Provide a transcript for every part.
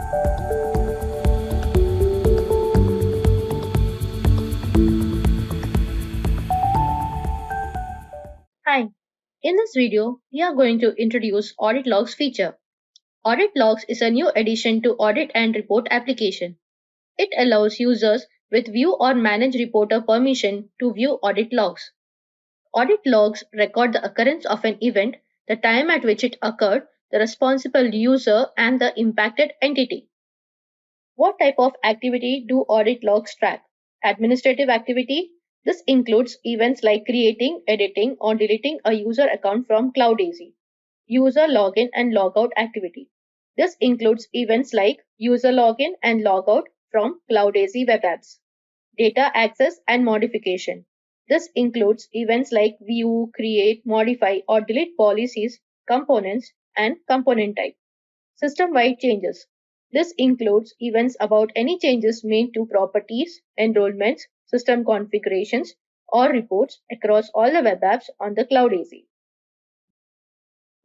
Hi, in this video, we are going to introduce Audit Logs feature. Audit Logs is a new addition to Audit and Report application. It allows users with View or Manage Reporter permission to view audit logs. Audit logs record the occurrence of an event, the time at which it occurred, the responsible user, and the impacted entity. What type of activity do audit logs track? Administrative activity. This includes events like creating, editing, or deleting a user account from CloudAz. User login and logout activity. This includes events like user login and logout from CloudAz web apps. Data access and modification. This includes events like view, create, modify, or delete policies, components, and component type. System-wide changes. This includes events about any changes made to properties, enrollments, system configurations, or reports across all the web apps on the CloudAz.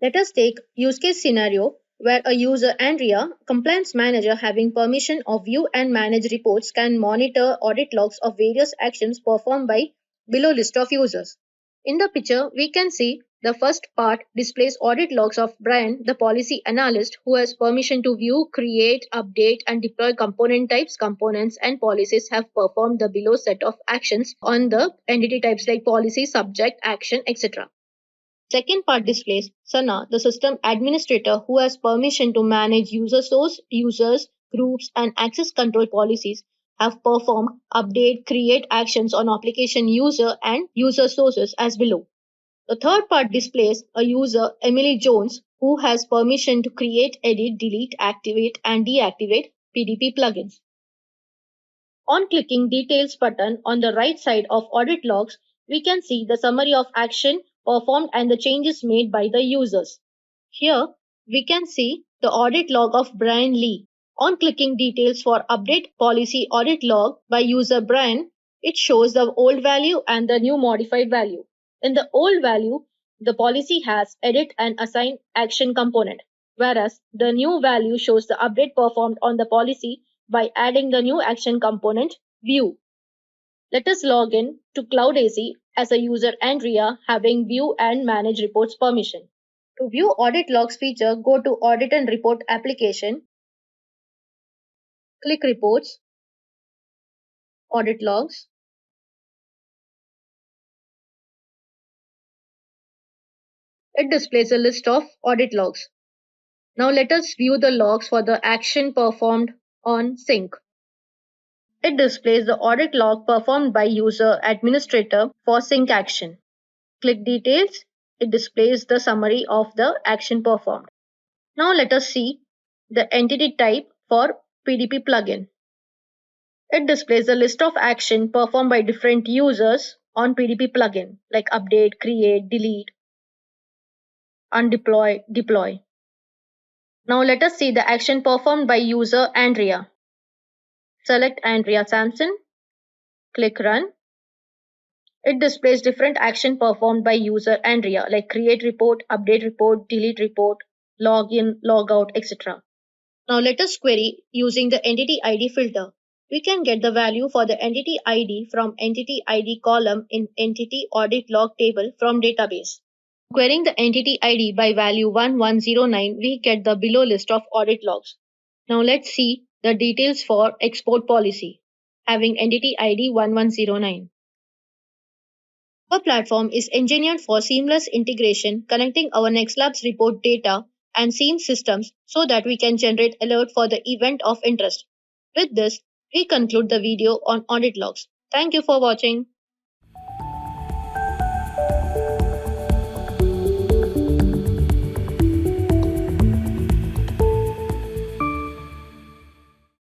Let us take use case scenario where a user Andrea, compliance manager having permission of view and manage reports, can monitor audit logs of various actions performed by below list of users. In the picture, we can see the first part displays audit logs of Brian, the policy analyst, who has permission to view, create, update, and deploy component types, components, and policies have performed the below set of actions on the entity types like policy, subject, action, etc. Second part displays Sana, the system administrator who has permission to manage user source, users, groups, and access control policies, have performed update, create actions on application user and user sources as below. The third part displays a user, Emily Jones, who has permission to create, edit, delete, activate, and deactivate PDP plugins. On clicking Details button on the right side of Audit Logs, we can see the summary of action performed and the changes made by the users. Here, we can see the audit log of Brian Lee. On clicking Details for Update Policy Audit Log by user Brian, it shows the old value and the new modified value. In the old value, the policy has edit and assign action component, whereas the new value shows the update performed on the policy by adding the new action component view. Let us log in to CloudAz as a user Andrea having view and manage reports permission. To view audit logs feature, go to Audit and Report application, click Reports, Audit Logs. It displays a list of audit logs. Now let us view the logs for the action performed on sync. It displays the audit log performed by user administrator for sync action. Click Details. It displays the summary of the action performed. Now let us see the entity type for PDP plugin. It displays a list of action performed by different users on PDP plugin like update, create, delete, undeploy, deploy. Now let us see the action performed by user Andrea. Select Andrea Sampson, click Run. It displays different action performed by user Andrea like create report, update report, delete report, log in, log out, etc. Now let us query using the entity ID filter. We can get the value for the entity ID from entity ID column in entity audit log table from database. Querying the entity ID by value 1109, we get the below list of audit logs. Now let's see the details for export policy having entity ID 1109. Our platform is engineered for seamless integration, connecting our NextLabs report data and scene systems so that we can generate alert for the event of interest. With this, we conclude the video on audit logs. Thank you for watching.